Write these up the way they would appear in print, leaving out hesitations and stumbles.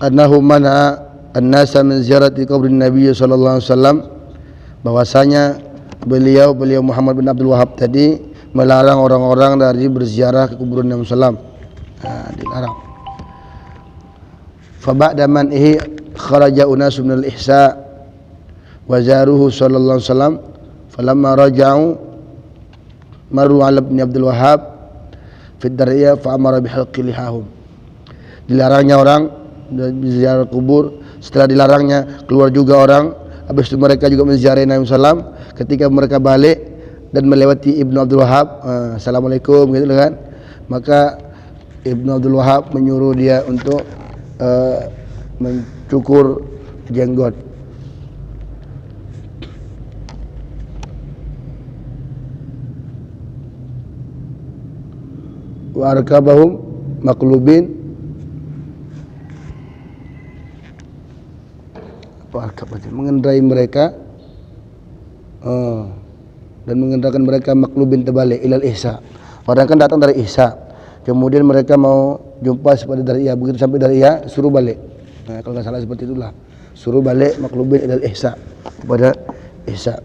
annahu mana an-nasa min ziyarati qabrin Nabi sallallahu alaihi wasallam, bahwasanya beliau Muhammad bin Abdul Wahhab tadi melarang orang-orang dari berziarah ke kuburan Nabi sallallahu alaihi wasallam. Dilarang. Fa ba'da man'ihi kharaja unasu min al-ihsa wa zaruhu sallallahu alaihi wasallam, falamma raja'u maru ala ibn Abdul Wahhab fi ad-dariyah fa amara bi halqi lihahum. Dilarangnya orang berziarah kubur, setelah dilarangnya keluar juga orang, habis itu mereka juga menziarahi Nabi sallam. Ketika mereka balik dan melewati Ibnu Abdul Wahhab, assalamualaikum gitu kan, maka Ibnu Abdul Wahhab menyuruh dia untuk mencukur jenggot. Wa arkabahum maqlubin, mengendarai mereka dan mengendarkan mereka maklubin terbalik ilal ihsa. Orang kan datang dari ihsa, kemudian mereka mau jumpa seperti dari iya, begitu sampai dari iya suruh balik. Nah, kalau nggak salah seperti itulah, suruh balik maklubin ilal ihsa, kepada ihsa.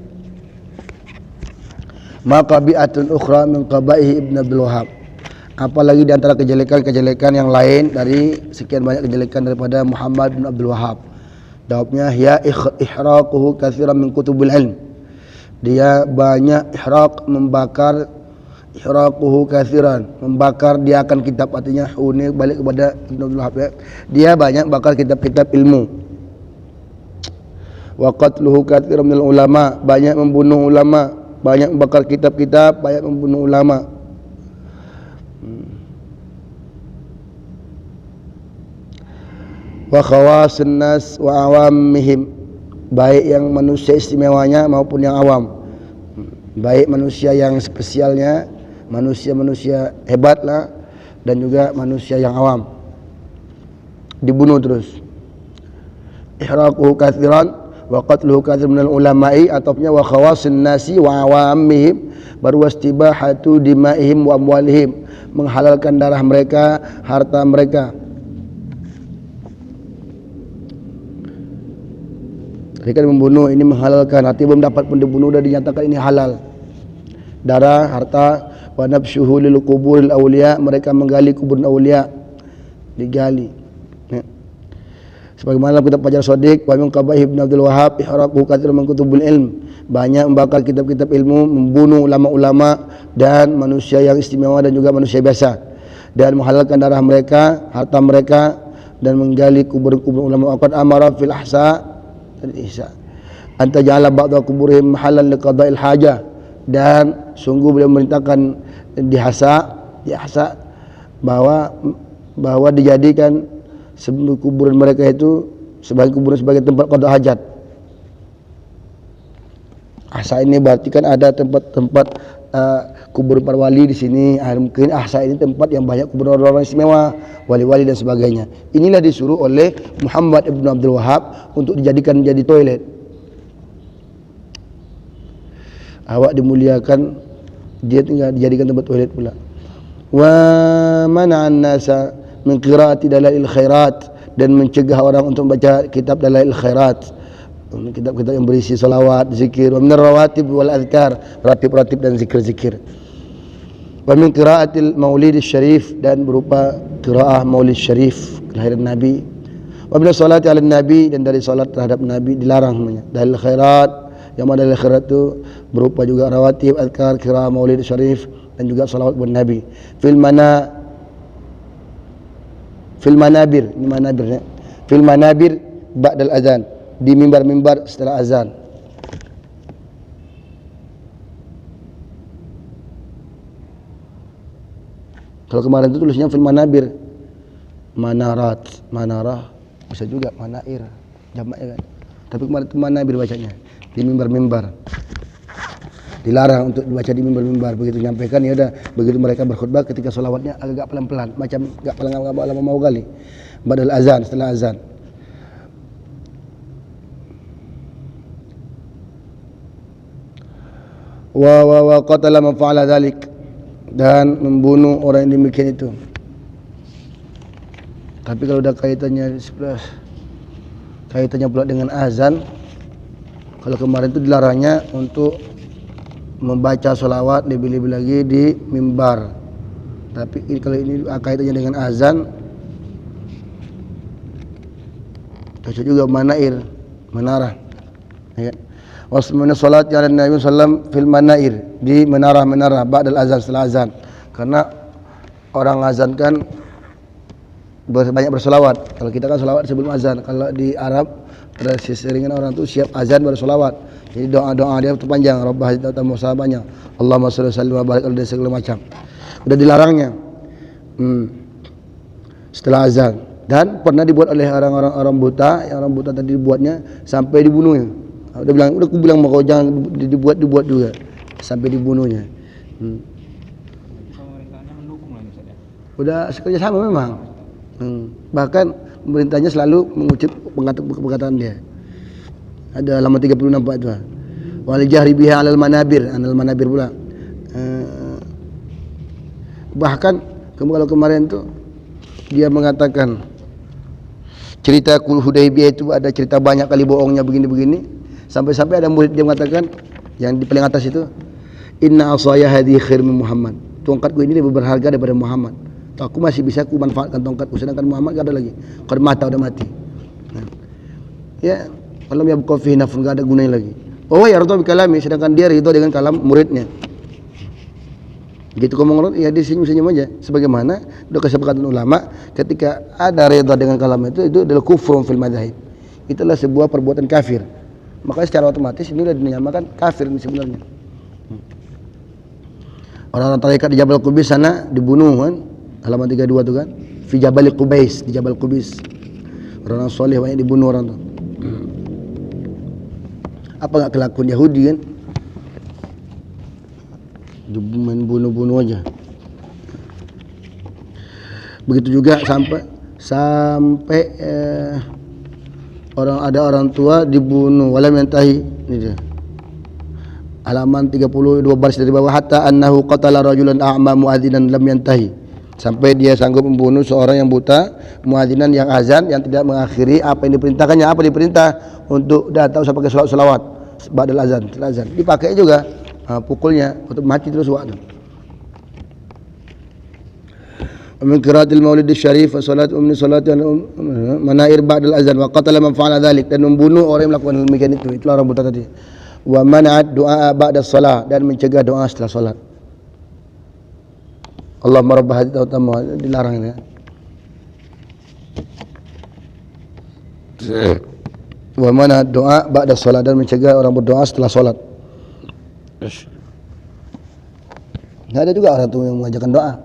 Maka bi'atun ukhra min qabaihi Ibn Abdul Wahhab, apalagi di antara kejelekan-kejelekan yang lain dari sekian banyak kejelekan daripada Muhammad bin Abdul Wahhab. Jawabnya, ya ihraquhu katsiran min kutubil ilm. Dia banyak membakar, ihraquhu katsiran, membakar dia akan kitab, artinya ini balik kepada Ibn Abdul Wahhab ya. Dia banyak bakar kitab-kitab ilmu. Wa qatluhu katsiran minal ulama, banyak membunuh ulama, banyak membakar kitab-kitab, banyak membunuh ulama. Wa khawasun nas wa awamihim, baik yang manusia istimewanya maupun yang awam, baik manusia yang spesialnya, manusia hebat lah, dan juga manusia yang awam dibunuh terus. Ihraquhu katsiran wa qatluhu katsiran minal ulama'i, atopnya wa khawasun nasi wa awamihim, baru wastibahatu dimaihim wa amwalihim, menghalalkan darah mereka, harta mereka. Ketika membunuh ini menghalalkan, arti belum dapat pun dibunuh sudah dinyatakan ini halal. Darah, harta, wa nabshuhu lil quburil awliya, mereka menggali kubur awliya, digali. Ya. Sebagaimana kitab Fajar Shadiq, wa min qabaihi Ibn Abdul Wahhab ihraquhu katsiran min kutubul ilm, banyak membakar kitab-kitab ilmu, membunuh ulama-ulama dan manusia yang istimewa dan juga manusia biasa, dan menghalalkan darah mereka, harta mereka, dan menggali kubur-kubur ulama. Waqad amara fil ahsa al-ihsa anta ja'ala ba'da kuburihim mahallan liqada'il hajah, dan sungguh beliau memerintahkan di ahsa bahwa dijadikan kuburan mereka itu sebagai kuburan sebagai tempat qada hajat. Ahsa ini berarti kan ada tempat-tempat kubur para wali di sini. Mungkin ahsa ini tempat yang banyak kubur orang-orang istimewa, wali-wali dan sebagainya. Inilah disuruh oleh Muhammad ibn Abdul Wahhab untuk dijadikan jadi toilet. Awak dimuliakan, dia tinggal dijadikan tempat toilet pula. Wa mana'an nasa min qiraati dalail khairat, dan mencegah orang untuk membaca kitab dalail khairat, kitab-kitab yang berisi salawat, zikir, wa min rawatib wal azkar, ratib-ratib dan zikir-zikir. Wa min qiraatil maulid syarif, dan berupa qiraah maulid syarif kelahiran Nabi. Wa min salati ala nabi, dan dari salat terhadap Nabi dilarang namanya. Dalil khairat, yang mana dalil khairat itu berupa juga rawatib, azkar, qiraah maulid syarif, dan juga salawat kepada Nabi. Fil manabir, ini manabir ya. Fil manabir ba'dal azan, di mimbar-mimbar setelah azan. Kalau kemarin itu tulisnya fil manabir, manarah bisa juga manair jamaknya kan. Tapi kemarin itu manabir bacanya, di mimbar-mimbar. Dilarang untuk dibaca di mimbar-mimbar. Begitu nyampaikan ya udah, begitu mereka berkhutbah ketika sholawatnya agak pelan-pelan, macam enggak lama mau kali. Ba'dal azan, setelah azan. Wa qatala man fa'ala dzalik, dan membunuh orang yang demikian itu. Tapi kalau udah kaitannya pula dengan azan, kalau kemarin itu dilarangnya untuk membaca sholawat lebih-lebih lagi di mimbar. Tapi kalau ini kaitannya dengan azan, cocok juga menara. Ya. Wasmana salat ya Nabi sallam fil manair, di menara-menara ba'dal azan, setelah azan. Karena orang azan kan banyak bersolawat. Kalau kita kan solawat sebelum azan. Kalau di Arab ada seseringan orang tu siap azan baru solawat. Jadi doa-doa dia tu panjang. Rabbah tamu sahabatnya. Allahumma shalli wa sallim wa barik alaihi segala macam. Udah dilarangnya. Setelah azan. Dan pernah dibuat oleh orang buta. Yang orang buta tadi dibuatnya sampai dibunuhnya. Udah aku bilang mau kau jangan dibuat juga sampai dibunuhnya. Pemerintahnya mendukung lagi saja. Udah sekerja sama memang. Bahkan pemerintahnya selalu mengutip perkataan dia. Ada halaman 36 Pak itu. Wal jahri biha 'alal manabir pula. Bahkan kalau kemarin tu dia mengatakan cerita Qul Hudaybiyah itu ada cerita banyak kali bohongnya begini-begini, sampai-sampai ada murid dia mengatakan yang di paling atas itu, inna asaya hadhihi khair min Muhammad. Tongkatku ini lebih berharga daripada Muhammad. Aku masih bisa aku manfaatkan tongkatku, sedangkan Muhammad enggak ada lagi. Qad mata, udah mati. Ya, kalau dia buka nafun enggak ada gunanya lagi. Oh ya radha bi kalami, sedangkan dia ridha dengan kalam muridnya. Gitu ngomong orang ya disenyum-senyum aja. Sebagaimana udah kesepakatan ulama, ketika ada ridha dengan kalam itu adalah kufrun fil madzhab. Itulah sebuah perbuatan kafir. Makanya secara otomatis ini sudah dinamakan kafir sebenarnya. Orang-orang tarekat di Jabal Qubais sana dibunuh kan, halaman 32 tu kan, fi Jabal Qubais, di Jabal Qubais. Orang soleh banyak dibunuh orang tu. Apa enggak kelakuan Yahudi kan? Main bunuh-bunuh aja. Begitu juga sampai orang tua dibunuh walam yantahi. Ini dia. Halaman 32 baris dari bawah, hatta annahu qatala rajulan a'ma muadzinan lam yantahi. Sampai dia sanggup membunuh seorang yang buta, muadzinan yang azan yang tidak mengakhiri apa yang diperintahkannya. Apa diperintah? Untuk datang usah pakai selawat ba'dal azan, setelah azan. Dipakai juga pukulnya untuk mati terus waktu. Min qiraatil maulid syarif wa salat salat manair ba'dal azan wa qatala man fa'ala dzalik, dan membunuh orang yang melakukan demikian itu. Itulah orang buta tadi. Wa mana'at du'a ba'da shalah, dan mencegah doa setelah salat. Allahumma rabb hadhihi utama, dilarang ya. Wa mana'at du'a ba'da shalah, dan mencegah orang berdoa setelah salat. Nah, ada juga orang tu yang mengajarkan doa,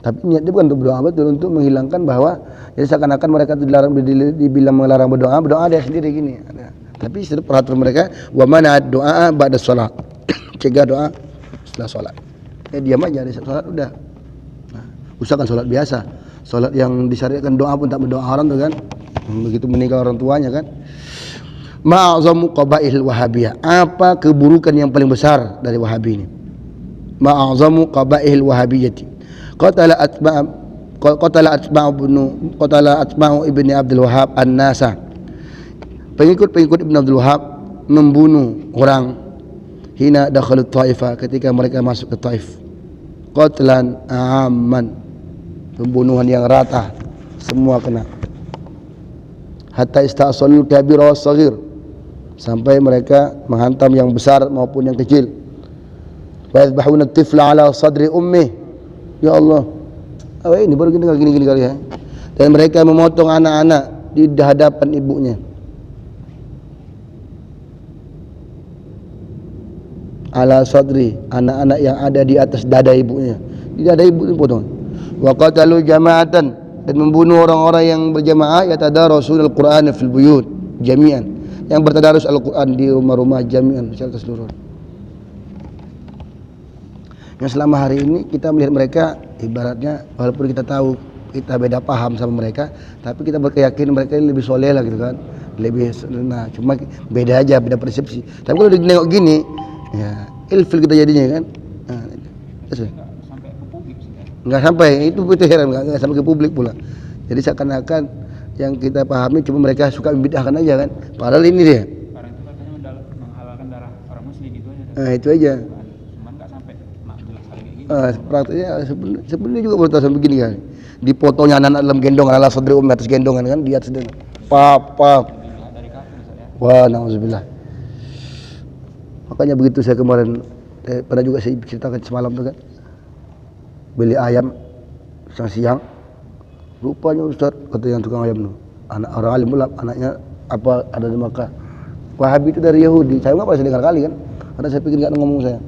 tapi niat dia bukan untuk berdoa, betul untuk menghilangkan bahwa jadi seakan-akan mereka itu dibilang melarang berdoa dia sendiri gini. Tapi peraturan mereka wa mana'at du'a ba'da shalah, cegah doa setelah salat. Diam aja di salat udah. Nah, usahakan salat biasa, salat yang disyariatkan doa pun tak berdoa orang tu kan. Begitu meninggal orang tuanya kan. Ma'azamu qabaihil wahabiyah, apa keburukan yang paling besar dari Wahabi ini? Ma'azamu qabaihil wahabiyyati. Qatala atba'u ibni Abdul Wahhab an-nasa. Pengikut Ibn Abdul Wahhab membunuh orang hina dakhalut Taifah, ketika mereka masuk ke Taif. Qatlan amman, pembunuhan yang rata, semua kena. Hatta ista'salul kabir wa saghir, sampai mereka menghantam yang besar maupun yang kecil. Wa yadhbahuna at-tifla ala sadri ummi. Ya Allah. Ini baru gini kali ya. Dan mereka memotong anak-anak di hadapan ibunya. Ala sadri, anak-anak yang ada di atas dada ibunya. Di dada ibu dipotong. Wa qatalu jama'atan, dan membunuh orang-orang yang berjamaah yatadarasul Al-Qur'an fil buyut jami'an, yang bertadarus Al-Qur'an di rumah-rumah jami'an secara keseluruhan. Yang selama hari ini kita melihat mereka ibaratnya, walaupun kita tahu kita beda paham sama mereka, tapi kita berkeyakinan mereka lebih soleh lah gitu kan, lebih, nah cuma beda aja, beda persepsi. Tapi kalau nengok gini ya ilfil kita jadinya kan. Nah, sampai ke publik sih. Enggak sampai, itu heran, enggak sampai ke publik pula. Jadi seakan-akan yang kita pahami cuma mereka suka membid'ahkan aja kan. Padahal ini dia. Sekarang itu katanya menghalalkan darah orang muslim itu aja. Nah, itu aja. Cuman nggak sampai jelas kali kayak gini. Prakteknya sebenarnya juga bertahan sampai begini kan. Dipotongnya anak dalam gendongan, ala sadri atas gendongan kan, di atas sedang. Pap. Dari kafir misalnya. Wah, nauzubillah. Makanya begitu saya kemarin pernah juga saya ceritakan semalam tuh kan. Beli ayam siang. Rupanya Ustaz, kata yang tukang ayam tuh, anak orang alim pula, anaknya apa ada di Makkah. Wahabi itu dari Yahudi. Saya nggak pernah dengar kali kan, karena saya pikir nggak ngomong saya.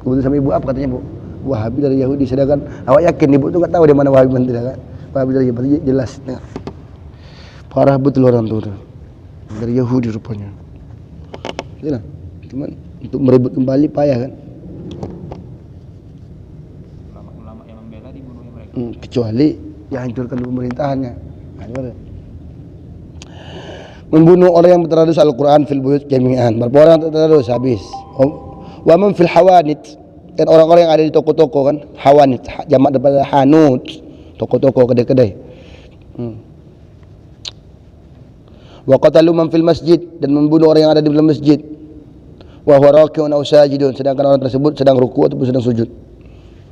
Kemudian sama ibu apa katanya bu? Wahabi dari Yahudi. Sedangkan awak yakin ibu tuh nggak tahu di mana Wahabi tidak kan? Wahabi dari Yahudi jelas. Nah. Parah betul orang tuh dari Yahudi rupanya. Itulah, cuman untuk merebut kembali payah kan? Ulama-ulama yang membela dibunuhnya mereka. Kecuali yang hancurkan pemerintahannya. Nah, membunuh orang yang bertadarus Al-Quran fil buyut jami'an. Berapa orang tertadarus habis. Wa man fil hawanit, dan orang-orang yang ada di toko-toko kan, hawanit jamak daripada hanut, toko-toko, kedai-kedai. Wa qatalu man fil masjid, dan membunuh orang yang ada di dalam masjid. Wa huwa raki'un aw sajidun, sedangkan orang tersebut sedang ruku' ataupun sedang sujud.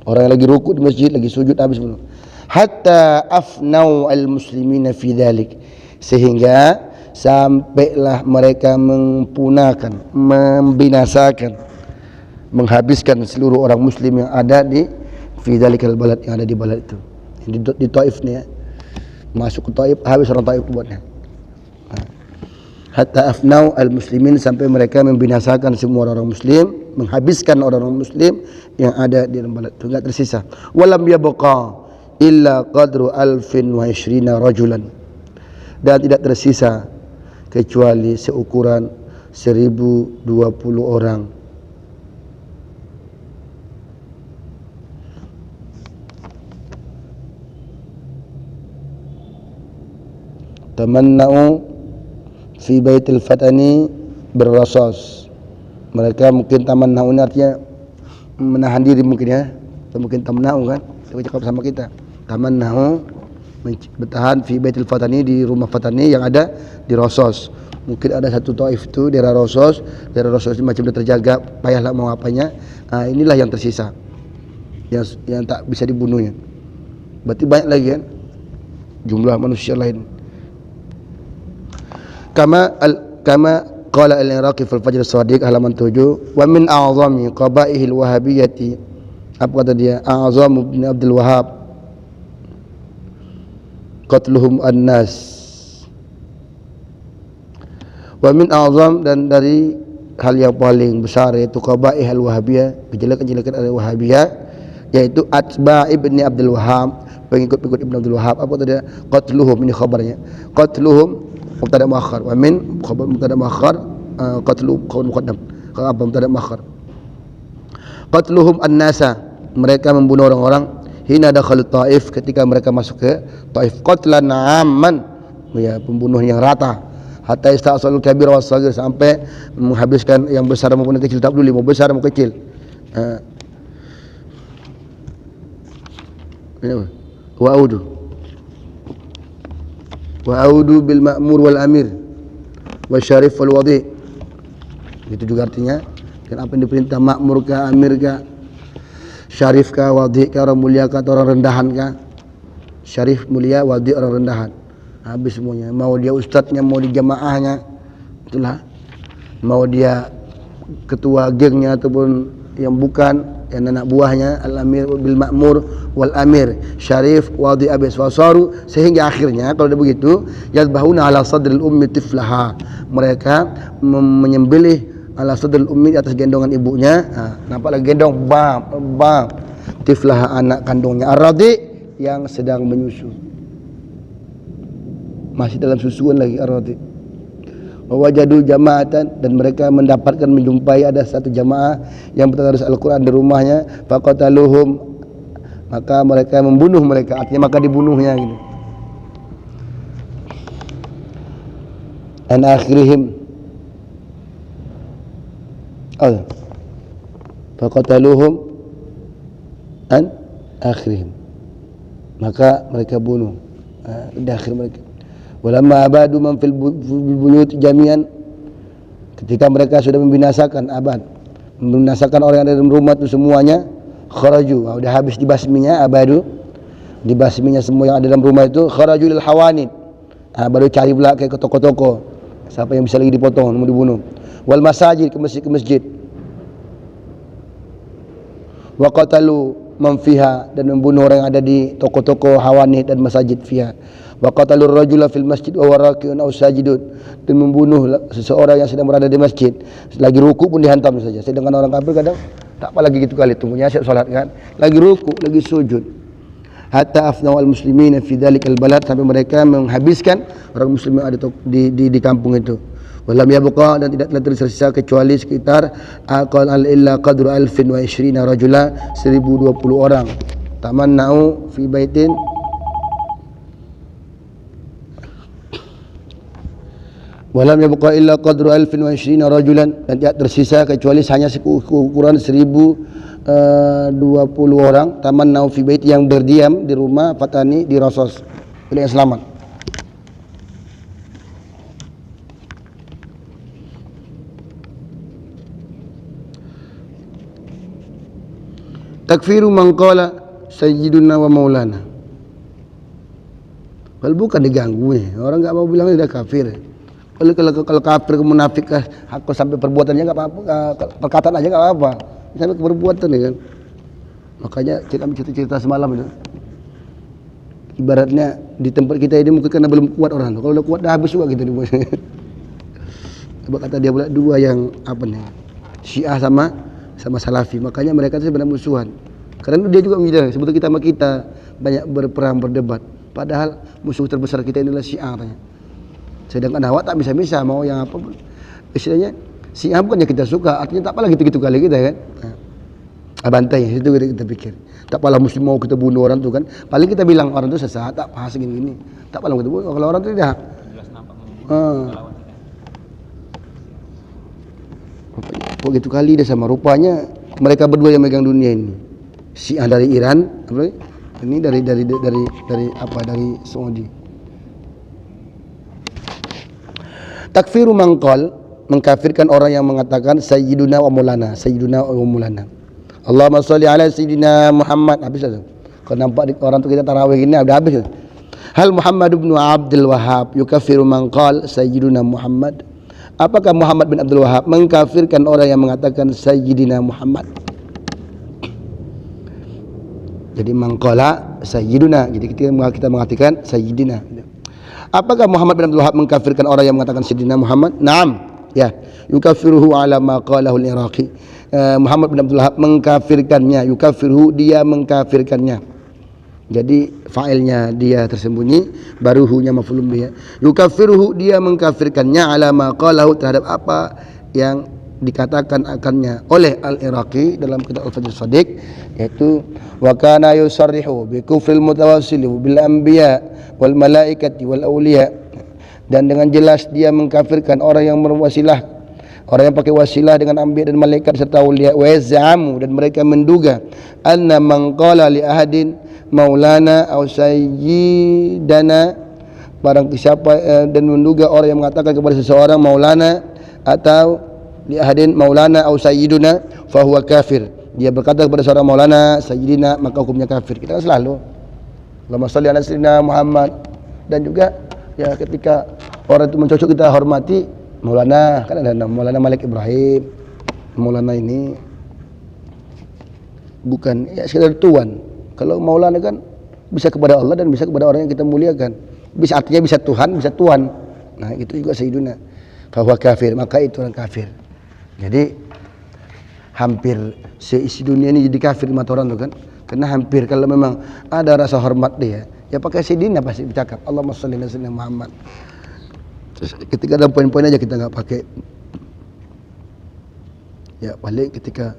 Orang yang lagi ruku' di masjid, lagi sujud, habis bunuh. Hatta afnau al-muslimina fi dhalik, sehingga sampailah mereka mempunahkan, membinasakan, menghabiskan seluruh orang muslim yang ada di fi dhalikal balad, yang ada di balad itu. Di Taif ni ya. Masuk ke Taif, habis orang Taif buatnya. Hatta afnau al-muslimin, sampai mereka membinasakan semua orang muslim, menghabiskan orang-orang muslim yang ada di dalam balad itu, enggak tersisa. Walam yabqa illa qadru 1020 rajulan, dan tidak tersisa kecuali seukuran 1020 orang. Tamanna'u fi baitil fatani berrasas. Mereka mungkin tamanna'u artinya menahan diri mungkin ya, atau mungkin tamna'u kan, dia cakap sama kita. Tamanna'u bertahan fi baitil fatani, di rumah fatani yang ada di Rosos. Mungkin ada satu Taif itu daerah Rosos ini macam dah terjaga, payahlah mau apanya. Inilah yang tersisa, yang tak bisa dibunuhnya. Berarti banyak lagi kan jumlah manusia lain. Kama qala al-Iraqi fil Fajr as-Sadiq halaman 7, wa min a'zami qabaihil wahabiyyati, apa kata dia, A'zam bin Abdul Wahhab, qatluhum an-nas. Wa min a'zam, dan dari hal yang paling besar yaitu qabaih al-Wahabiyah, kejelekan-kejelekan al-Wahabiyah, yaitu atba' ibni Abdul Wahhab, pengikut-pengikut Ibn Abdul Wahhab. Apa tadi? Qatluhum, ini khabarnya. Qatluhum mubtada muakhar, wa min khabar mubtada muakhar, qatlu khabar muqaddam, apa mubtada muakhar. Qatluhum an-nasa, mereka membunuh orang-orang, hina dakhalu Taif, ketika mereka masuk ke Taif. Qatlan 'amman, ya, pembunuh yang rata. Hatta ista'salul kabir was saghir, sampai menghabiskan yang besar maupun yang kecil, tak peduli mau besar mau kecil. Wa'udu bil ma'mur wal amir wa syarif wal wadi. Itu juga artinya, dan apa yang diperintah, makmur kah, amir kah, syarif kah, wadi kah, orang mulia kah atau orang rendahan kah. Syarif mulia, wadi orang rendahan. Habis semuanya. Mau dia ustadznya, mau di jamaahnya, itulah. Mau dia ketua gengnya ataupun yang bukan, yang anak buahnya, al-amir bil ma'mur wal amir, syarif, wadi, abis, wasaru, sehingga akhirnya kalau dia begitu, yadbahuna ala sadril ummi tiflaha, mereka menyembelih ala sadril ummi, di atas gendongan ibunya. Nampak lagi gendong, bam, tiflaha, anak kandungnya, ar-radi, yang sedang menyusu, masih dalam susuan lagi, ar-radi. Wajadu jama'atan, dan mereka mendapatkan, menjumpai ada satu jamaah yang bertadarus Al-Quran di rumahnya. Faqataluhum, maka mereka membunuh mereka, artinya maka dibunuhnya gitu. An akhirihim, faqataluhum an akhirihim, maka mereka bunuh di akhir mereka. Walamma abadu man fil buyut jami'an, ketika mereka sudah membinasakan orang yang ada dalam rumah itu semuanya, kharaju, udah habis dibasminya, abadu, dibasminya semua yang ada dalam rumah itu, kharaju lil hawanid, baru cari pula ke toko-toko, siapa yang bisa lagi dipotong, mau dibunuh. Wal masajid, ke masjid, wa qatalu man fiha, dan membunuh orang yang ada di toko-toko hawanid dan masjid fiha. Wa qatalur rajula fil masjid wa warakiun aw sajidun, dan membunuh seseorang yang sedang berada di masjid, lagi ruku pun dihantam saja. Sedangkan orang kafir kadang tak apa lagi gitu kali, tunggunya siap salat kan, lagi ruku, lagi sujud. Hatta afnau al muslimin fi dzalikal balad, sampai mereka menghabiskan orang muslim yang ada di kampung itu. Walam yabqa, dan tidak tersisa kecuali sekitar aqal al illa qadru alfin wa 20 rajula, 1020 orang. Tamanna'u fi baitin, walam yabqa illa qadru alfin wa 20 rajulan, dan tidak tersisa kecuali hanya ukuran 1020 orang. Tamanna'u fi bait, yang berdiam di rumah, fatani di Rasos, pilih yang selamat. Takfiru man qala sayyiduna wa maulana. Kalau bukan diganggu nih, orang enggak mau bilang dia kafir. Kalau kafir ke munafik, aku sampai perbuatannya enggak apa-apa, perkataan aja enggak apa-apa. Sampai ke perbuatan ya kan. Makanya cerita semalam itu. Ibaratnya di tempat kita ini mungkin karena belum kuat orang. Kalau udah kuat dah habis juga gitu. Coba kata dia pula dua yang apa nih? Syiah sama Salafi. Makanya mereka itu sebenarnya musuhan. Karena dia juga menjadi sebetulnya kita sama kita banyak berperang berdebat. Padahal musuh terbesar kita inilah Syiah katanya. Sedangkan awak tak bisa-bisa mau yang apa pun. Istilahnya Syiah bukannya kita suka, artinya tak apalah gitu-gitu kali kita kan. Bantai, itu kita pikir. Tak apalah muslim mau kita bunuh orang tu kan. Paling kita bilang orang tu sesat, tak paham segini-gini. Tak apalah kita bunuh, kalau orang tu tidak. Jelas nampak melawan kita. Begitu kali dia sama, rupanya mereka berdua yang megang dunia ini. Syiah dari Iran, apa ini dari Saudi. Takfiru mangqal, mengkafirkan orang yang mengatakan sayyiduna wa maulana, sayyiduna wa maulana. Allahumma shalli ala sayyidina Muhammad. Habis dah. Kalau nampak orang tu kita tarawih gini udah habis. Hal Muhammad bin Abdul Wahhab yukaffiru mangqal sayyiduna Muhammad? Apakah Muhammad bin Abdul Wahhab mengkafirkan orang yang mengatakan Sayyidina Muhammad? Jadi mangqala Sayyiduna, jadi kita mengatakan Sayyidina. Apakah Muhammad bin Abdul Wahhab mengkafirkan orang yang mengatakan Sayyidina Muhammad? Naam, ya. Yukaffiruhu ala ma qalahu al-Iraqi. Muhammad bin Abdul Wahhab mengkafirkannya, yukaffiruhu, dia mengkafirkannya. Jadi fa'ilnya dia tersembunyi, baru hu-nya maf'ulun bih. Yukaffiruhu, dia mengkafirkannya ala ma qalahu, terhadap apa yang dikatakan akannya oleh Al-Iraqi dalam kitab Al-Fajr Shadiq, yaitu wa kana yusarrihu bi kufril mutawassil bil anbiya wal malaikati wal awliya, dan dengan jelas dia mengkafirkan orang yang berwasilah, orang yang pakai wasilah dengan anbiya dan malaikat serta awliya. Wa yaz'amu, dan mereka menduga anna man qala li ahadin maulana atau sayyidana, barang siapa dan menduga orang yang mengatakan kepada seseorang maulana atau li ahadin maulana atau sayyiduna, fahuwa kafir. Dia berkata kepada seorang maulana, sayyidina, maka hukumnya kafir. Kita kan selalu Allahumma shalli ala sayyidina Muhammad. Dan juga ya ketika orang itu mencocok kita hormati maulana, kan ada nama Maulana Malik Ibrahim. Maulana ini bukan ya sekedar tuan. Kalau maulana kan bisa kepada Allah dan bisa kepada orang yang kita muliakan. Bisa, artinya bisa Tuhan, bisa tuan. Nah, itu juga sayyiduna. Fahuwa kafir, maka itu orang kafir. Jadi hampir seisi dunia ini jadi kafir mata orang tu kan. Karena hampir kalau memang ada rasa hormat dia, ya pakai sayyidina pasti bercakap Allahumma shalli ala sayyidina Muhammad. Terus ketika ada poin-poin aja kita enggak pakai. Ya, balik ketika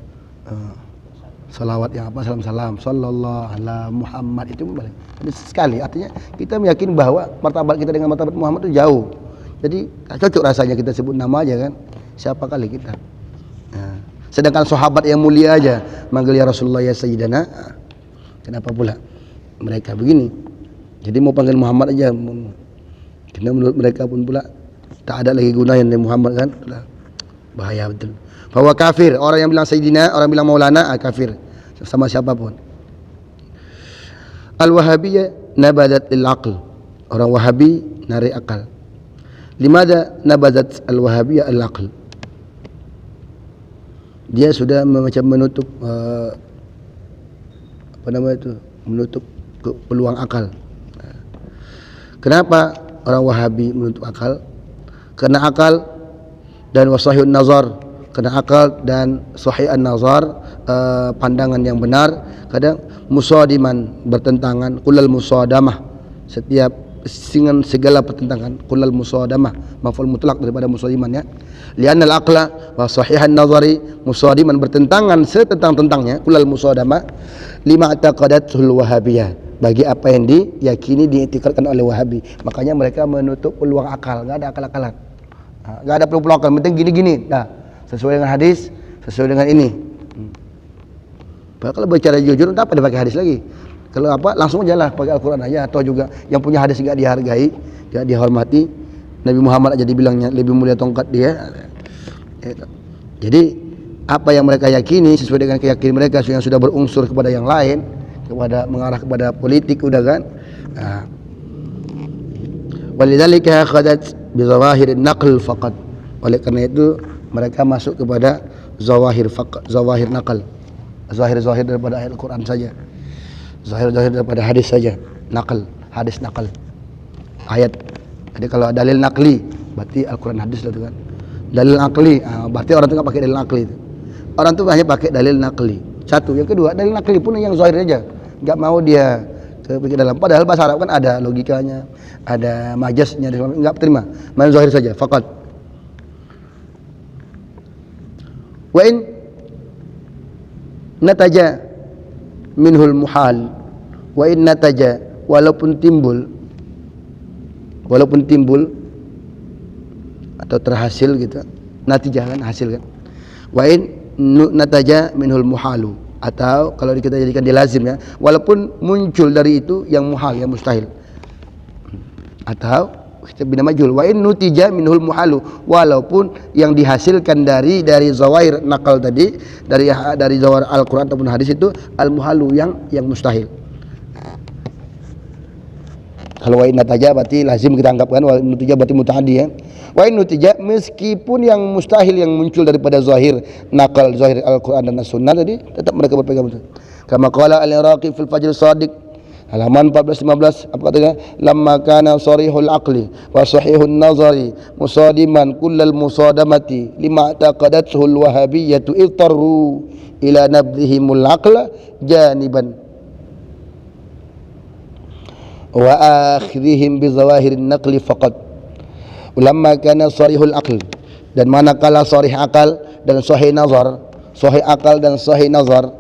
salawat yang apa, salam sallallahu ala Muhammad, itu boleh. Jadi sekali, artinya kita meyakini bahwa martabat kita dengan martabat Muhammad itu jauh. Jadi cocok rasanya kita sebut nama aja kan. Siapa kali kita. Nah, sedangkan sahabat yang mulia aja manggil ya Rasulullah ya Sayyidana. Kenapa pula mereka begini? Jadi mau panggil Muhammad aja. Karena menurut mereka pun pula tak ada lagi gunanya dari Muhammad kan. Bahaya betul. Bahwa kafir, orang yang bilang Sayyidina, orang bilang Maulana, kafir sama siapapun. Al-Wahabiyyah nabadat lil aql. Orang Wahabi narik akal. Limada nabadat al-Wahabiyyah al-aql? Dia sudah macam menutup menutup peluang akal. Kenapa orang Wahabi menutup akal? Karena akal dan wasahihun nazar, karena akal dan sahihun nazar, pandangan yang benar kadang musadiman, bertentangan, kullal musadamah, setiap dengan segala pertentangan, kullal musadamah, maf'ul mutlak daripada musadiman ya. Li'anna al-aqla wa sahihan nazari musadiman, bertentangan setentang-tentangnya, kullal musadamah lima i'taqadatul wahabiyah, bagi apa yang diyakini diiktikadkan oleh Wahabi. Makanya mereka menutup peluang akal, enggak ada akal-akalan. Enggak ada peluang akal, penting gini-gini. Nah, sesuai dengan hadis, sesuai dengan ini. Kalau bicara jujur, tak apa dipakai hadis lagi. Kalau apa, langsung aja lah pakai Al-Quran aja. Atau juga yang punya hadis enggak dihargai, enggak dihormati. Nabi Muhammad aja dibilangnya lebih mulia tongkat dia. Jadi apa yang mereka yakini sesuai dengan keyakinan mereka yang sudah berunsur kepada yang lain, kepada mengarah kepada politik, udah kan. Walidzalika khadat bi zawahirin naql faqat. Oleh karena itu mereka masuk kepada zawahir faqat, zawahir naql. Zahir-zahir daripada ayat Al-Quran saja. Zahir-zahir daripada hadis saja. Naql, hadis naql. Ayat. Jadi kalau dalil naqli berarti Al-Quran hadis lah tu kan. Dalil naqli, berarti orang tu enggak pakai dalil naqli tu. Orang tu hanya pakai dalil naqli. Satu, yang kedua, dalil naqli pun yang zahir aja. Enggak mau dia ke dalam. Padahal bahasa Arab kan ada logikanya, ada majasnya, enggak terima. Main zahir saja, faqat. Wa in nataja minhul muhal, wa in nataja, walaupun timbul atau terhasil gitu, natijah kan, hasil kan. Wa in nataja minhul muhalu, atau kalau kita jadikan dia lazim ya, walaupun muncul dari itu yang muhal, yang mustahil, atau kita bina majul, wa in nutija minhul muhalu, walaupun yang dihasilkan dari zawahir nakal tadi, dari zawahir Al-Quran ataupun hadis itu al muhalu, yang mustahil. Kalau wa in nataja berarti lazim kita anggapkan, wa in nutija berarti mutaaddi ya. Wa in nutija meskipun yang mustahil yang muncul daripada zahir nakal, zahir Al-Quran dan As-Sunnah tadi, tetap mereka berpegang betul. Kama qala al-Iraqi fil Fajr Shadiq, halaman 14-15, apa katanya? Lamma kana sarihul aqli wa sahihun nazari musadiman kullal musadamati lima taqadathu al-wahabiyyatu ittarru ila nabdhihimul aqla janiban wa akhdhihim bi zawahirin naqli faqat. Lamma kana sarihul aql, dan manakala sarih akal dan sahih nazar, sahih akal dan sahih nazar,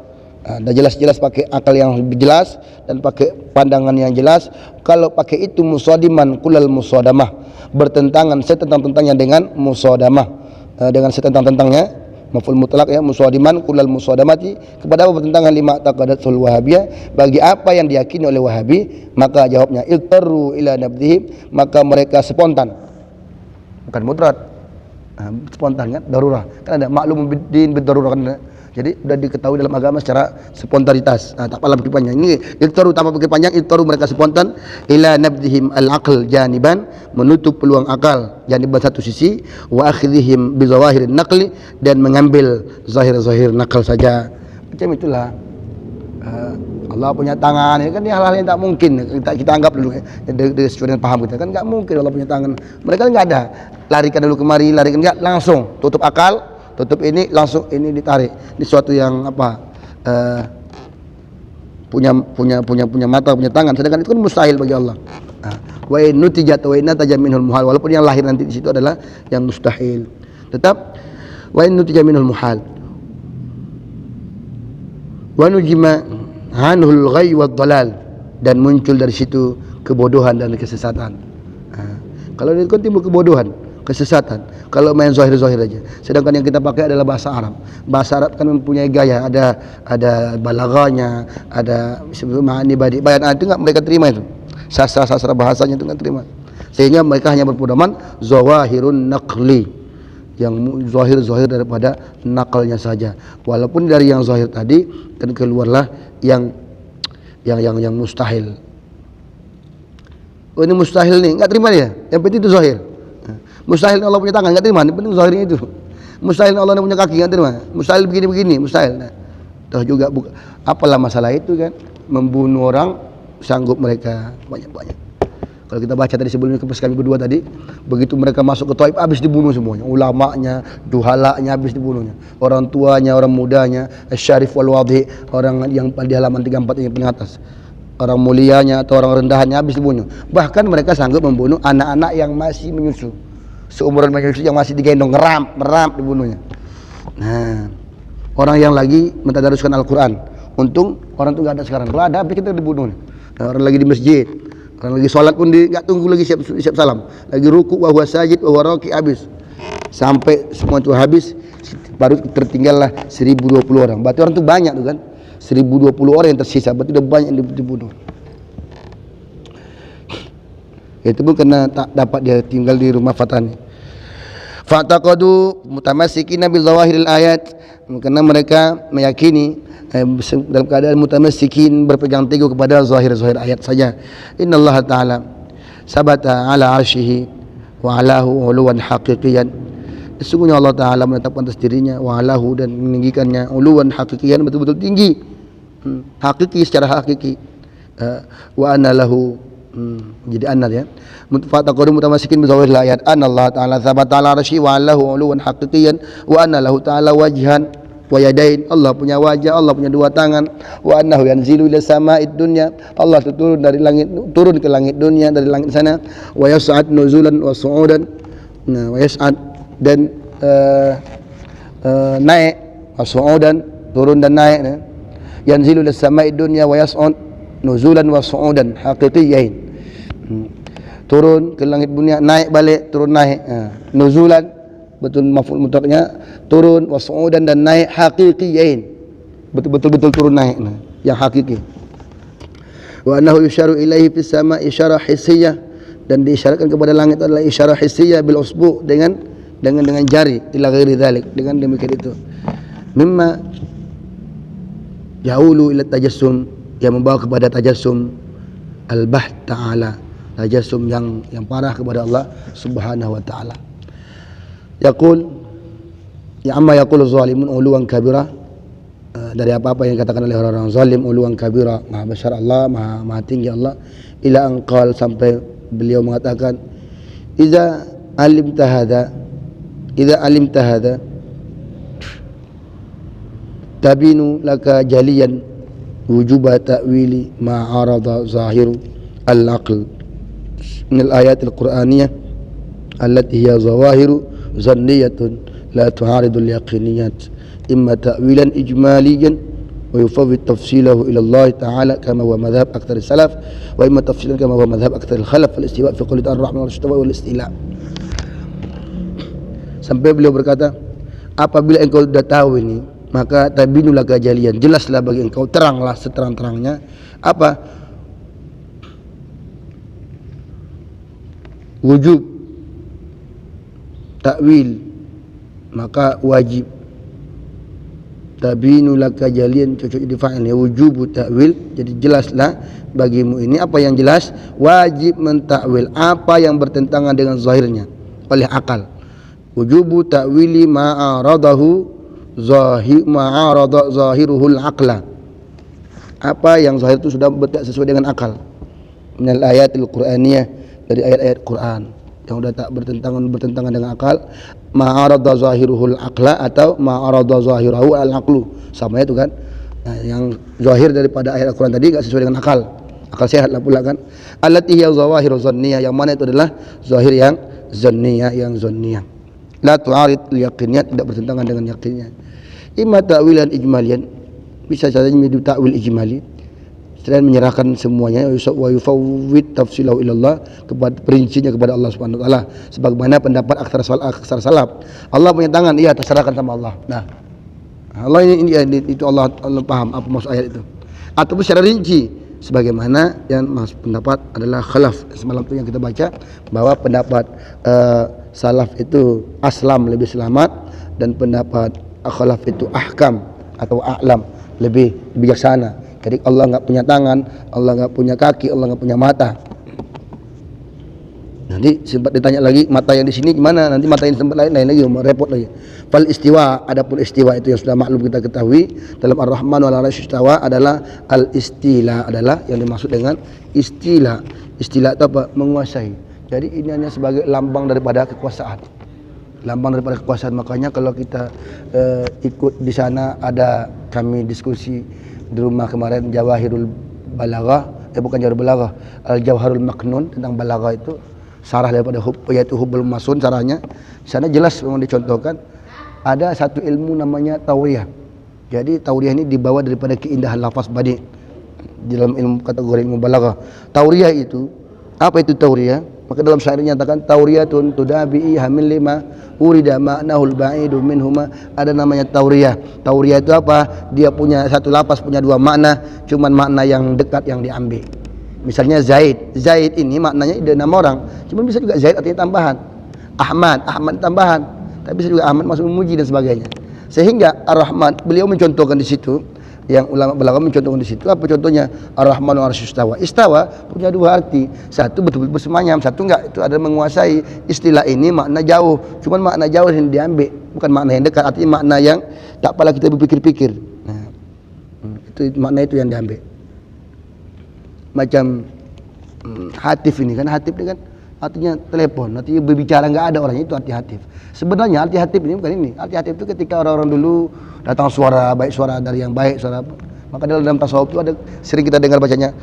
dan jelas-jelas pakai akal yang lebih jelas dan pakai pandangan yang jelas. Kalau pakai itu musadiman kullal musadamah, bertentangan setentang-tentangnya dengan musadamah, dengan setentang-tentangnya, maf'ul mutlak ya, musadiman kullal musadamati, kepada apa bertentangan? Lima taqadatul wahabiyah, bagi apa yang diyakini oleh Wahabi. Maka jawabnya iltaru ila nabdihim, maka mereka spontan, bukan mudrat, spontan kan, darurah kan, ada maklum bid-din bid-darurah kan. Jadi sudah diketahui dalam agama secara spontanitas. Tak apalah pikir panjang. Ini iltaru tanpa pikir panjang, iltaru mereka spontan ila nabdihim al-aql janiban, menutup peluang akal janiban satu sisi, wa akhdhihim bi zawahirin naqli, dan mengambil zahir-zahir nakal saja. Macam itulah. Allah punya tangan, ini kan hal-hal yang tak mungkin. Kita anggap dulu sesuai dengan paham kita kan, enggak mungkin Allah punya tangan. Mereka enggak ada. Larikan dulu kemari, larikan enggak, langsung tutup akal, tutup ini, langsung ini ditarik. Ini suatu yang apa? Punya mata, punya tangan, sedangkan itu kan mustahil bagi Allah. Wa in nutijat wa in nataja minhul muhal, walaupun yang lahir nanti di situ adalah yang mustahil. Tetap wa in nutija minhul muhal. Wa nujima anhul ghayy wad dalal, dan muncul dari situ kebodohan dan kesesatan. Kalau itu kan timbul kebodohan, kesesatan kalau main zahir-zahir aja. Sedangkan yang kita pakai adalah bahasa Arab. Bahasa Arab kan mempunyai gaya, ada balaghanya, ada ma'ani badi. Bayan itu enggak mereka terima itu. sastra bahasanya itu nggak terima, sehingga mereka hanya berpedoman zawahirun naqli, yang zahir daripada nakalnya saja. Walaupun dari yang zahir tadi kan keluarlah yang mustahil. Oh, ini mustahil nih, nggak terima dia. Yang penting itu zahir. Mustahil Allah punya tangan, nggak terima. Yang penting zahirnya itu. Mustahil Allah punya kaki, nggak terima. Mustahil begini, mustahil. Nah, toh juga apalah masalah itu kan? Membunuh orang sanggup mereka banyak. Kalau kita baca tadi sebelumnya ke kami berdua tadi, begitu mereka masuk ke Taif habis dibunuh semuanya, ulamanya, duhalanya habis dibunuhnya, orang tuanya, orang mudanya, syarif wal wadhi, orang yang di halaman 34 yang paling atas, orang mulianya atau orang rendahannya habis dibunuh. Bahkan mereka sanggup membunuh anak-anak yang masih menyusu, seumuran menyusu yang masih digendong, ngeram dibunuhnya. Nah, orang yang lagi mentadaruskan Al-Quran, untung orang itu nggak ada sekarang. Kalau ada, habis kita dibunuh. Nah, orang lagi di masjid, orang lagi sholat pun nggak tunggu lagi siap salam, lagi ruku wa huwa sajid wa huwa raki, habis sampai semua itu habis, baru tertinggallah 1020 orang. Berarti orang itu banyak tuh kan, 1020 orang yang tersisa, berarti udah banyak yang dibunuh. Itu pun karena tak dapat dia tinggal di rumah Fatani. Fataqadu mutamassikin bil zawahiril ayat, karena mereka meyakini dalam keadaan mutamassikin, berpegang teguh kepada zahir-zahir ayat saja. Innallaha ta'ala sabata ala arsyihi wa alahu uluwan haqiqiyan. Sesungguhnya Allah Ta'ala menetapkan atas dirinya wa alahu, dan meninggikannya uluwan haqiqiyan, betul-betul tinggi, hakiki secara hakiki. Wa anna lahu, jadi anna ya, fataqadu mutamassikin bi zawahiril ayat, anna Allah Ta'ala sabata ala arsyihi wa alahu uluwan haqiqiyan wa anna lahu ta'ala wajhan wa yadain, Allah punya wajah, Allah punya dua tangan. Wa annahu yanzilu ila sama'id dunya, Allah turun dari langit, turun ke langit dunia, dari langit sana. Wa yas'ad nuzulan wa su'udan, nah wa yas'ad, dan naik, wa su'udan, turun dan naik. Nah. Yanzilu ila sama'id dunya wa yas'ad nuzulan wa su'udan haqiqiyain, turun ke langit dunia, naik balik, turun naik. Nuzulan betul maf'ul mutlaqnya, turun, wa su'udan, dan naik haqiqiyain, betul turun naik, nah, yang hakiki. Wa annahu yusharu ilaihi fis sama isyarah hissiyah, dan diisyaratkan kepada langit adalah isyarah hissiyah bil usbu, dengan jari, ila ghairi dzalik, dengan demikian itu. Mimma yaulu ila tajassum, yang membawa kepada tajassum al-baht ta'ala, tajassum yang parah kepada Allah Subhanahu wa ta'ala. Yaqul ya amma yaqulu zalimun uluwan kabira, dari apa-apa yang dikatakan oleh orang-orang zalim, uluwan kabira, maha besar Allah, maha tinggi Allah. Ila anqal, sampai beliau mengatakan, idza alimta hadza tabinu laka jaliyan wujuba ta'wili ma arada zahiru al-aql min al-ayat al-Qur'aniyah allati hiya zawahiru zanniyatun la tu'aridu al-yaqiniyat, imma ta'wilan ijmaliyan wa yufawwid tafsilahu ila Allah ta'ala kama huwa madhhab aktsar salaf, wa imma tafsilan kama huwa madhhab aktsar al-khalaf fal istiwa fi qouli ar-rahman wal istiwa wal istila. Sampai beliau berkata, apabila engkau sudah tahu ini, maka tabinulah kejalian, jelaslah bagi engkau, teranglah seterang-terangnya apa wujub ta'wil, maka wajib. Tabinu laka jalian, cocok jadi fa'il ya, wujubu ta'wil, jadi jelaslah bagimu ini apa yang jelas, wajib mentakwil apa yang bertentangan dengan zahirnya oleh akal. Wujubu ta'wili ma'aradahu zahiruhul aqla, apa yang zahir itu sudah sesuai dengan akal. Minal ayatil Qur'aniyah, dari ayat-ayat Quran yang sudah tak bertentangan dengan akal. Ma'arada zahiruhul aqla atau ma'arada zahiruhu al-aqlu, sama itu kan. Nah, yang zahir daripada ayat Al-Quran tadi enggak sesuai dengan akal sehat lah pula kan. Allati hiya zawahiru zanniyah, yang mana itu adalah zahir yang zanniyah, la tu'arid al-yaqiniyat, tidak bertentangan dengan yakinnya. Imma ta'wilan ijmaliyan, bisa saja menjadi ta'wil ijmali, selain menyerahkan semuanya, wa yufawwid tafsilahu ilallah, kepada perincinya kepada Allah Subhanahu wa taala, sebagaimana pendapat aksar salaf. Allah punya tangan, iya, terserahkan sama Allah. Nah, Allah ini itu Allah paham apa maksud ayat itu. Ataupun secara rinci, sebagaimana yang mas pendapat adalah khalaf. Semalam itu yang kita baca bahwa pendapat salaf itu aslam lebih selamat dan pendapat khalaf itu ahkam atau a'lam lebih bijaksana. Jadi Allah enggak punya tangan, Allah enggak punya kaki, Allah enggak punya mata. Nanti sempat ditanya lagi mata yang di sini gimana? Nanti mata yang di tempat lain lagi, repot lagi. Fal istiwa, adapun istiwa itu yang sudah maklum kita ketahui dalam Ar-Rahman wal 'arsy istawa adalah al-istila, adalah yang dimaksud dengan istila. Istila itu apa? Menguasai. Jadi ini hanya sebagai lambang daripada kekuasaan. Lambang daripada kekuasaan. Makanya kalau kita ikut di sana, ada kami diskusi di rumah kemarin Jawahirul Balaghah, bukan Jawahirul Balaghah, Al-Jawharul Maknun tentang balaghah itu, sarah daripada yaitu Hubbul Masun sarahnya. Di sana jelas memang dicontohkan ada satu ilmu namanya tauriyah. Jadi tauriyah ini dibawa daripada keindahan lafaz badi di dalam ilmu kategori ilmu balaghah. Tauriyah itu apa itu tauriyah? Maka dalam syair nyatakan tauriyatun tudabi'i hamil lima urida ma'nahul ba'idu minhuma, ada namanya tauriyah. Tauriyah itu apa? Dia punya satu lafaz punya dua makna, cuman makna yang dekat yang diambil. Misalnya Zaid, Zaid ini maknanya ide nama orang, cuman bisa juga Zaid artinya tambahan. Ahmad, Ahmad tambahan, tapi bisa juga Ahmad masuk memuji dan sebagainya. Sehingga Ar-Rahman beliau mencontohkan di situ, yang ulama balaghah mencontohkan di situ. Apa contohnya? Ar-Rahman wal 'arsy istawa. Istawa punya dua arti. Satu betul-betul bersemayam, satu enggak. Itu ada menguasai. Istilah ini makna jauh. Cuman makna jauh yang diambil, bukan makna yang dekat. Artinya makna yang tak payah kita berpikir-pikir. Nah, itu makna itu yang diambil. Macam hatif ini kan, hatif ini kan artinya telepon, artinya berbicara, enggak ada orangnya, itu arti hatif. Sebenarnya arti hatif ini bukan ini. Arti hatif itu ketika orang-orang dulu datang suara, baik suara dari yang baik, suara apa. Maka dalam tasawuf itu ada sering kita dengar bacanya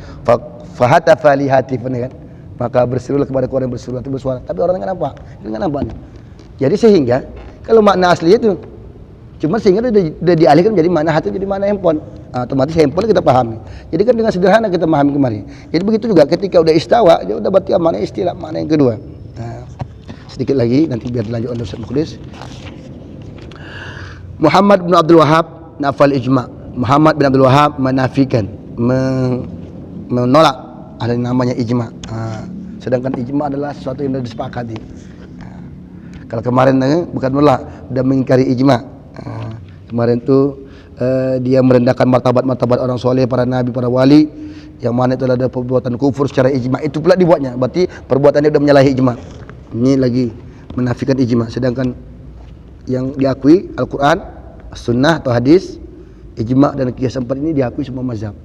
fahatafa li hatif kan. Maka berserulah kepada orang yang berseru atau bersuara. Tapi orang enggak nampak. Enggak nampak. Jadi sehingga kalau makna asli itu cuma sehingga sudah dialihkan menjadi makna hatif, jadi makna handphone. Otomatis handphone kita pahami. Jadi kan dengan sederhana kita pahami kemarin. Jadi begitu juga ketika udah istawa, dia udah berarti makna istilah, makna yang kedua. Nah, sedikit lagi nanti biar dilanjut oleh Ustaz Mukhlis. Muhammad bin Abdul Wahhab nafal ijma'. Muhammad bin Abdul Wahhab menafikan, menolak ada namanya ijma'. Sedangkan ijma' adalah sesuatu yang sudah disepakati. Kalau kemarin bukan menolak, sudah mengingkari ijma'. Kemarin tu dia merendahkan martabat-martabat orang soleh, para nabi, para wali, yang mana itu ada perbuatan kufur secara ijma'. Itu pula dibuatnya, berarti perbuatannya sudah menyalahi ijma'. Ini lagi menafikan ijma'. Sedangkan yang diakui Al-Quran, Sunnah atau hadis, ijma' dan qiyas empat ini diakui semua mazhab.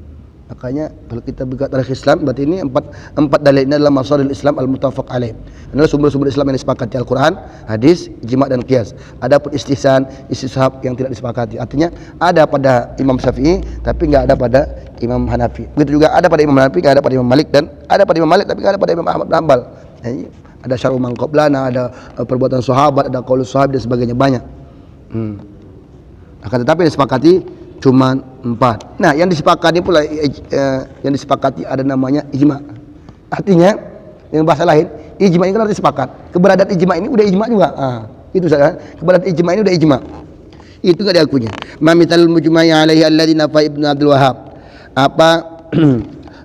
Makanya kalau kita buka tarikh Islam, berarti ini empat dalil ini adalah masalah Islam al-muttafaq alaih. Adalah sumber-sumber Islam yang disepakati, Al-Quran, hadis, ijma' dan qiyas. Adapun istihsan, istishab yang tidak disepakati. Artinya ada pada Imam Syafi'i tapi enggak ada pada Imam Hanafi. Begitu juga ada pada Imam Hanafi, enggak ada pada Imam Malik, dan ada pada Imam Malik tapi enggak ada pada Imam Ahmad bin Hanbal. Ada syar'u man qablana, ada perbuatan sahabat, ada qaulus sahabat dan sebagainya, banyak. Akan tetapi disepakati cuma 4. Nah, yang disepakati pula yang disepakati ada namanya ijma'. Artinya dengan bahasa lain, ijma' ini kan arti sepakat. Keberadaan ijma' ini udah ijma' juga. Itu saja. Keberadaan ijma' ini udah ijma'. Itu enggak diakuinya. Mamital mujma'i alaihi alladzi nafa Ibnu Abdul Wahhab. Apa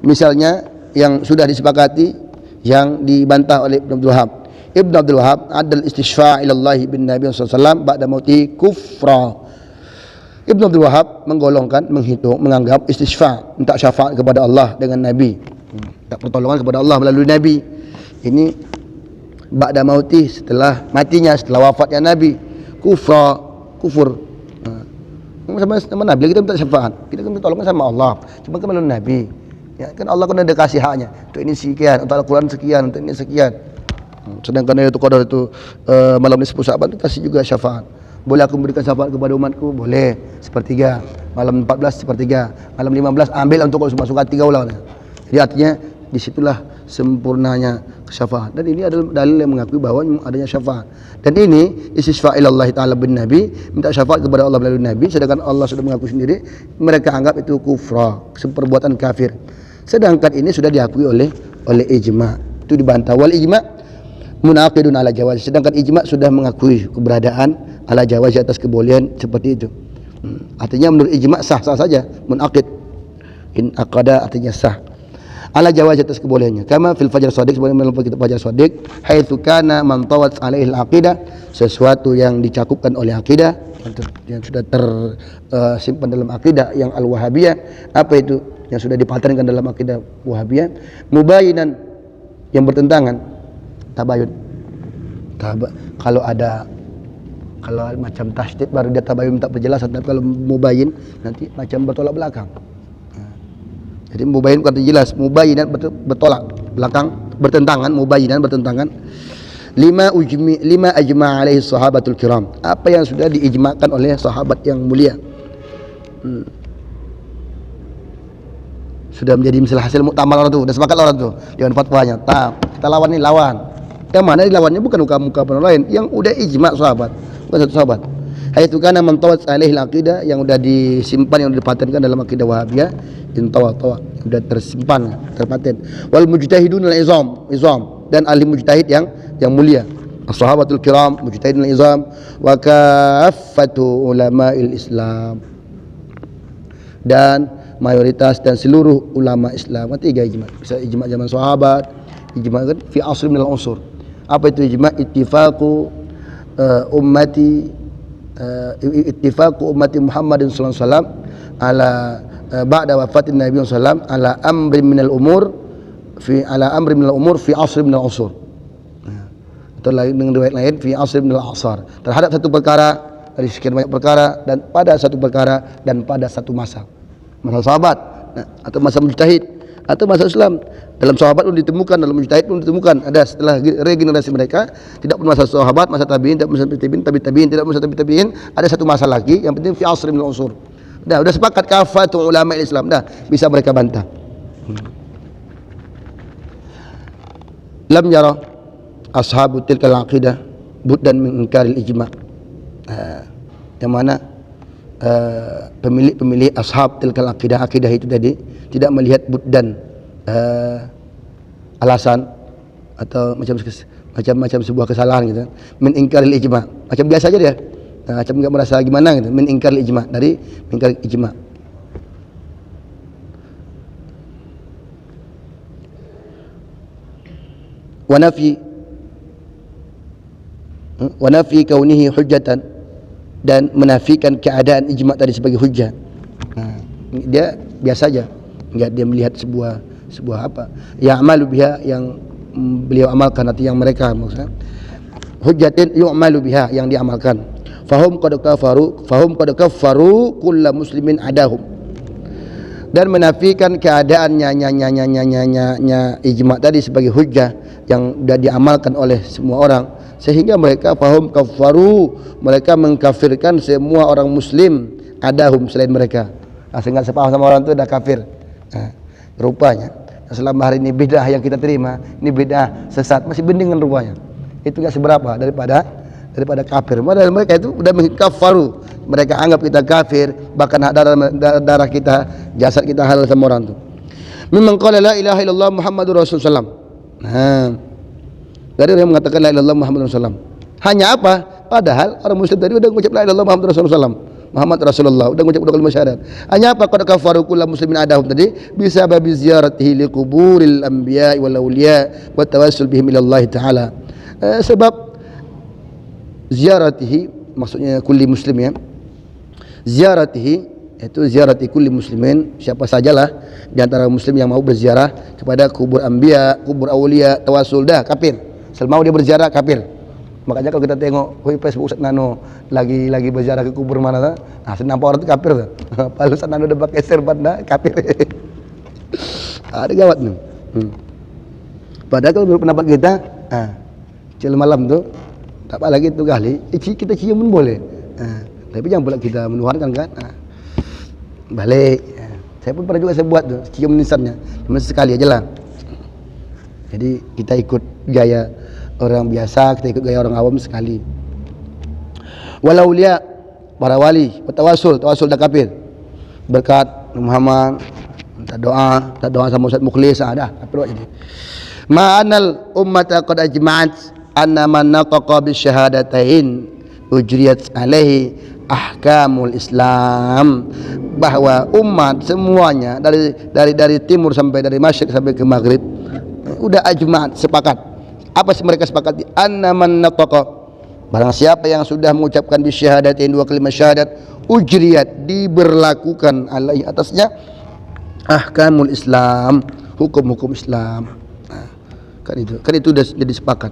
misalnya yang sudah disepakati yang dibantah oleh Ibnu Abdul Wahhab. Ibnu Abdul Wahhab adal istishfa' ila Allah bin Nabi sallallahu alaihi wasallam ba'da mauti kufra. Ibnu Abdul Wahhab menggolongkan, menghitung, menganggap istisfa', minta syafaat kepada Allah dengan Nabi, minta pertolongan kepada Allah melalui Nabi. Ini ba'da mauti, setelah matinya, setelah wafatnya Nabi. Kufur. Sama Nabi kita minta syafaat, kita minta pertolongan sama Allah, cuma kan melalui Nabi. Ya, kan Allah kan ada kasih haknya. Untuk ini sekian, untuk Al-Quran sekian, untuk ini sekian. Sedangkan Lailatul Qadar itu malam nisfu Sya'ban itu kasih juga syafaat. Boleh aku memberikan syafaat kepada umatku? Boleh, sepertiga. Malam 14 sepertiga, malam 15 ambil untuk masuk hati kau lah. Jadi artinya disitulah sempurnanya syafaat. Dan ini adalah dalil yang mengakui bahawa adanya syafaat. Dan ini istisfa' ilallah ta'ala bin Nabi, minta syafaat kepada Allah melalui Nabi, sedangkan Allah sudah mengaku sendiri, mereka anggap itu kufra, perbuatan kafir. Sedangkan ini sudah diakui oleh ijma'. Itu dibantah. Wal ijma' munaqidun ala jawaz. Sedangkan ijma' sudah mengakui keberadaan ala jawaz atas kebolehan seperti itu. Artinya menurut ijma' sah-sah saja, munaqid. In aqada artinya sah. ala jawaz atas kebolehannya, kama fil fajar shadiq, sebagaimana dalam kitab fajar shadiq, haitsu kana man tawat alaihi al-aqidah, sesuatu yang dicakupkan oleh akidah, yang sudah tersimpan dalam akidah yang al-wahabiyah. Apa itu yang sudah dipaternkan dalam akidah wahabiyah? Mubayinan, yang bertentangan. Tabayun, kalau macam tasdid baru dia tabayun, tak penjelasan. Tapi kalau mubayin nanti macam bertolak belakang. Jadi mubayin bukan jelas, mubayinan bertolak belakang, bertentangan, mubayinan bertentangan. Lima ajma' alaihi sahabatul kiram, apa yang sudah diijma'kan oleh sahabat yang mulia. Sudah menjadi misalnya hasil muktamar orang tu, dah sepakat orang tu dewan fatwanya. Kita lawan ni, lawan. Yang mana dilawannya bukan muka-muka orang lain, yang udah ijma' sahabat, bukan satu sahabat. Haitsu kana man tawat alaihi al-aqidah, yang udah disimpan, yang udah dipatenkan dalam akidah Wahabiyah, intawa sudah tersimpan, terpaten. Wal mujtahidun al-izam, dan ahli mujtahid yang mulia, as-sahabatul kiram, mujtahidun al-izam, wa kaffatu ulama'il Islam, dan mayoritas dan seluruh ulama Islam. Tiga ijma'. Bisa ijma' zaman sahabat, ijma' kan fi asr min al-unsur. Apa itu ijma'? Ittifaqu ummati Muhammadin sallallahu alaihi wasallam ala ba'da wafatin Nabi sallallahu alaihi wasallam ala amrin minal umur fi asr minal usur. Atau lain dengan riwayat lain fi asr minal asar, terhadap satu perkara dari sekian banyak perkara, dan pada satu perkara dan pada satu masa sahabat, atau masa mujtahid, atau masa Islam. Dalam sahabat pun ditemukan, dalam mujtahid pun ditemukan. Ada setelah regenerasi mereka, tidak pun masa sahabat, masa tabi'in, tidak masa tabi'in, tidak masa tabi'in, ada satu masa lagi, yang penting fi asr minal usur. Udah sepakat kafatu ulama Islam, bisa mereka bantah. Lam yara ashabu tilkal aqidah buddan min inkaril ijma'. Yang mana pemilik ashab tilkal akidah itu tadi tidak melihat buddan, alasan atau macam sebuah kesalahan gitu, min ingkaril ijma', macam biasa aja dia, macam enggak merasa gimana gitu, min ingkaril ijma', dari ingkaril ijma'. Wa nafi kaunihi hujjatan, dan menafikan keadaan ijma' tadi sebagai hujjah. Dia biasa aja, enggak dia melihat sebuah apa, ya'malu biha, yang beliau amalkan, atau yang mereka maksudnya hujjatin yu'malu biha, yang diamalkan. Fahum qad kaffaru kulla muslimin adahum, dan menafikan keadaannya ijma' tadi sebagai hujjah yang sudah diamalkan oleh semua orang, sehingga mereka fahum kaffaru, mereka mengkafirkan semua orang muslim adahum selain mereka. Sehingga sepaham sama orang itu dah kafir. Rupanya selama hari ini bid'ah yang kita terima ini bid'ah sesat, masih beningan rupanya. Itu enggak seberapa daripada kafir. Padahal mereka itu sudah mengkafaru, mereka anggap kita kafir, bahkan darah kita, jasad kita halal sama orang itu. Mimman qala la ilaha illallah Muhammadur Rasulullah. Dari orang yang mengatakan la ilaha illallah Muhammadur Rasulullah. Hanya apa? Padahal orang muslim tadi sudah mengucap la ilaha illallah Muhammadur Rasulullah. Muhammad Rasulullah, udah mengucap dua kalimat syahadat. Hanya apa? Qad kafaru kullu muslimin adahum tadi bisa babi ziyaratihi li quburil anbiya wal awliya wa tawassul bihim ila Allah taala. Sebab ziyaratihi maksudnya kulli muslim ya. Ziyaratihi itu ziyarati kulli muslimin, siapa sajalah di antara muslim yang mau berziarah kepada kubur anbiya, kubur awliya, tawassul, dah kafir. Selama dia berziarah kafir. Makanya kalau kita tengok Facebook Ustaz Nano lagi berziarah ke kubur mana tu, nampak orang tu kafir tu. Kalau Ustaz Nano dah pakai serban dah kafir. Ada gawat tu. Padahal kalau menurut pendapat kita, cil malam tu tak apa lagi tu kali, kita cium pun boleh. Tapi jangan pula kita menuhankan kan. Balik. Saya pun pernah juga saya buat tu, cium nisannya. Cuma sekali aja lah. Jadi kita ikut gaya orang biasa, kita ikut gaya orang awam sekali. Walau liya, para wali, tawasul dah kafir. Berkat Muhammad, minta doa sama Ustaz Mukhlis, dah kafir jadi. Ma'anal ummata qad ajma'at anna man nataqa bi syahadatain ujriyat alaihi ahkamul Islam. bahwa umat semuanya dari timur sampai dari masyriq sampai ke maghrib udah ajma' sepakat. Apa sih mereka sepakati? Anna man nataqa, barang siapa yang sudah mengucapkan bisyahadatain, dua kalimat syahadat, ujriyat, diberlakukan alaihi atasnya ahkamul Islam, hukum-hukum Islam. Nah, kan itu sudah jadi sepakat.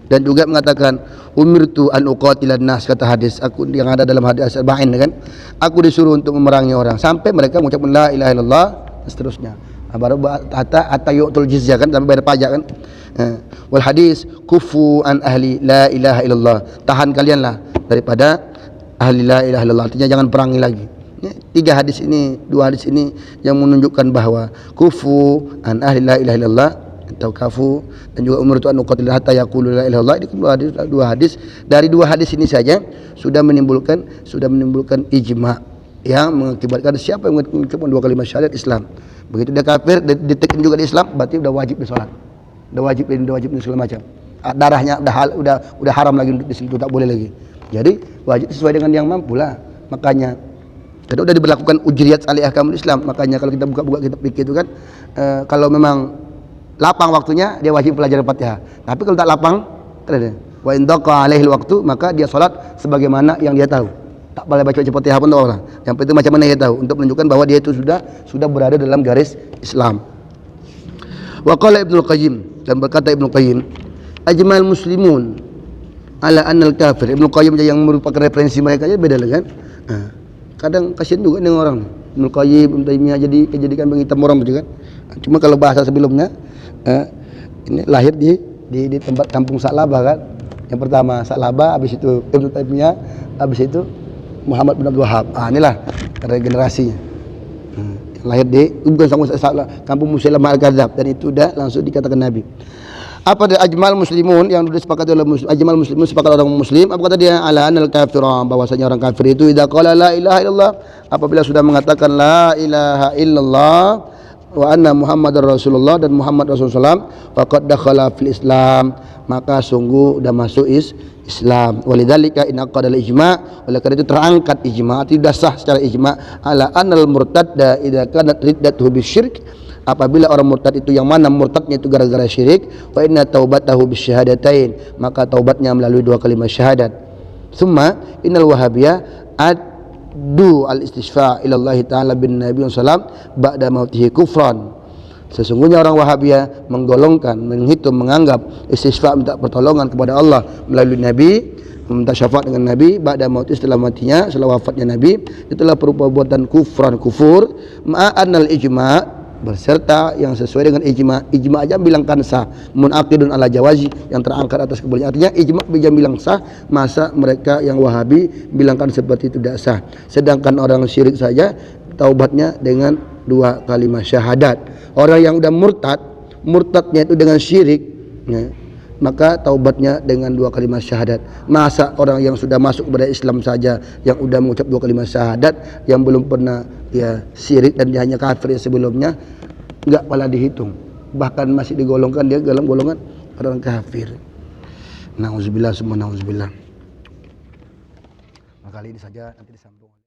Dan juga mengatakan umirtu an uqatilan nas, kata hadis aku yang ada dalam hadis arba'in kan, aku disuruh untuk memerangi orang sampai mereka mengucapkan la ilaha illallah dan seterusnya. Baru hatta yu'tul jizyah kan, sampai bayar pajak kan. Wal hadis kufu an ahli la ilaha illallah, tahan kalianlah daripada ahli la ilaha illallah, artinya jangan perangi lagi. Tiga hadis ini, dua hadis ini yang menunjukkan bahwa kufu an ahli la ilaha illallah atau kafu, dan juga umur itu anuqatil hatta yaqulu la ilaha illallah. Ini dua hadis. Dari dua hadis ini saja sudah menimbulkan ijma' yang mengakibatkan siapa yang mengucapkan dua kalimat syahadat Islam, begitu dia kafir, ditekan juga di Islam, berarti udah wajib di salat, udah wajib segala macam. Darahnya udah haram lagi di situ, tak boleh lagi. Jadi wajib sesuai dengan yang mampu lah. Makanya karena udah diberlakukan ujriyat alaihi ahkamul Islam. Makanya kalau kita buka kitab fikih itu kan, kalau memang lapang waktunya dia wajib belajar Fatihah. Tapi kalau tak lapang, wa in daqa alaihi waktu, maka dia salat sebagaimana yang dia tahu. Tak boleh baca Fatihah pun tak apa. Yang penting macam mana dia tahu, untuk menunjukkan bahwa dia itu sudah berada dalam garis Islam. Wa qala Ibnu Qayyim, dan berkata Ibnu Qayyim, ajmal muslimun ala annal kafir. Ibnu Qayyim yang merupakan referensi mereka aja beda lah kan. Kadang kasihan juga dengan orang Ibnu Qayyim, Ibnu Taimiyah jadikan menghitam orang begitu kan. Cuma kalau bahasa sebelumnya, ini lahir di tempat kampung Sa'labah kan. Yang pertama Sa'labah, habis itu Ibnu Taimiyah, habis itu Muhammad bin Abdul Wahhab. Inilah regenerasinya. Lahir di bukan sama kampung Musailamah Al-Kadzdzab, dan itu udah langsung dikatakan Nabi. Apa dia ajmal muslimun, yang sudah disepakati oleh ajmal muslimun, sepakat orang muslim. Apa kata dia? Ala anal kafirah, bahwasanya orang kafir itu idza qala la ilaha illallah, apabila sudah mengatakan la ilaha illallah wa anna Muhammadar Rasulullah, dan Muhammad Rasulullah, faqad dakhala fil Islam, maka sungguh sudah masuk Islam. Walidzalika inaqada al-ijma', oleh karena itu terangkat ijma', tidak sah secara ijma' ala anal murtadda idza kanat riddatuhu bisyirk, apabila orang murtad itu yang mana murtadnya itu gara-gara syirik, fa inna taubatahu bisyahadatain, maka taubatnya melalui dua kalimat syahadat. Summa innal wahabiyah du al-istisfa' ila Allah taala bin Nabi sallallahu ba'da mautihi kufran. Sesungguhnya orang Wahabiyah menggolongkan, menghitung, menganggap istisfa' minta pertolongan kepada Allah melalui Nabi, minta syafaat dengan Nabi ba'da mauti, setelah matinya, setelah wafatnya Nabi, itulah perbuatan kufur ma'anal ijma', berserta yang sesuai dengan ijma aja bilangkan sah, munaqidun ala jawazi, yang terangkat atas kebolehan. Artinya ijma bisa bilang sah, masa mereka yang Wahabi bilangkan seperti itu tidak sah. Sedangkan orang syirik saja taubatnya dengan dua kalimat syahadat. Orang yang udah murtadnya itu dengan syirik, ya, maka taubatnya dengan dua kalimat syahadat. Masa orang yang sudah masuk kepada Islam saja, yang udah mengucap dua kalimat syahadat, yang belum pernah ya syirik dan dia hanya kafir sebelumnya, enggak malah dihitung, bahkan masih digolongkan dia dalam golongan orang kafir. Nauzubillah summa nauzubillah. Kali ini saja, nanti disambung.